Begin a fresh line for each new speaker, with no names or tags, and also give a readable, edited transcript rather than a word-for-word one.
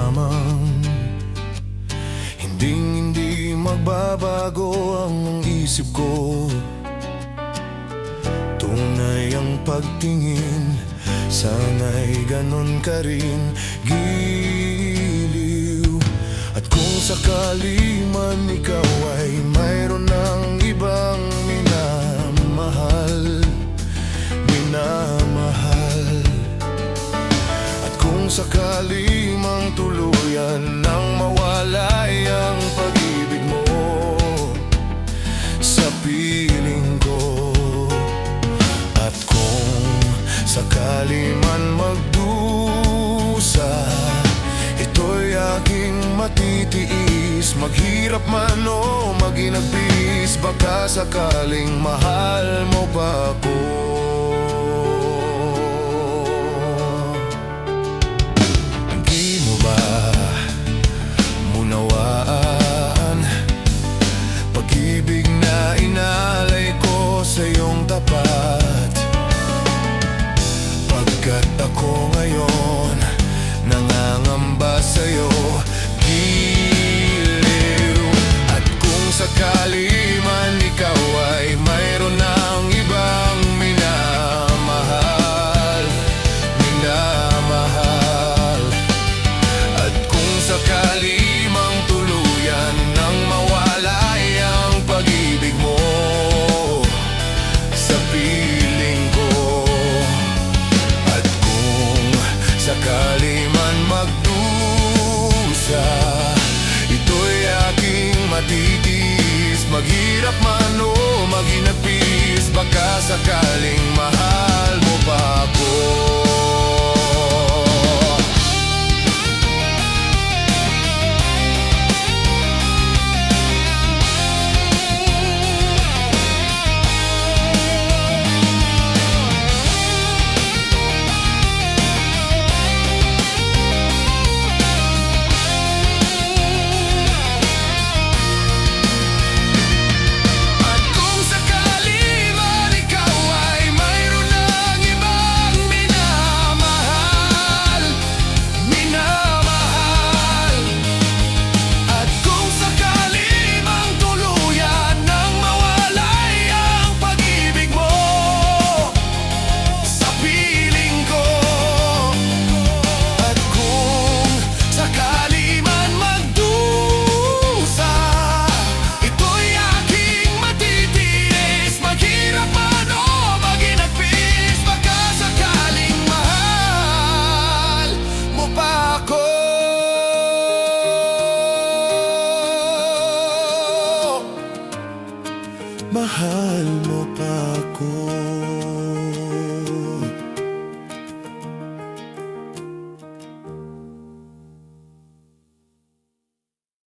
lamang. Hindi magbabago ang isip ko. Tunay ang pagtingin, sana'y ganon ka rin, giliw. At kung sakali man ikaw ay mayroon ng ibang minamahal, at kung sakali mang tuluyan nang mawalay ang pag-ibig mo sa piling ko, at kung sakali man magdusa, ito'y aking matitiis. Maghirap man o maginagpis, baka sakaling mahal mo pa ako. Di mo ba munawaan pag-ibig na inalay ko sa iyong tapat? Pagkat ako ngayon nangangamba sa'yo, giliw. At kung sakali man ikaw ay mayroon ng ibang minamahal, at kung sakali mang tuluyan nang mawalay ang pag-ibig mo sa piling ko, at kung sakali man magdusa, ito'y aking matitiis. Maghirap man o maginagpis, baka sakaling mahal mo pa ako. Mahal mo pa ako.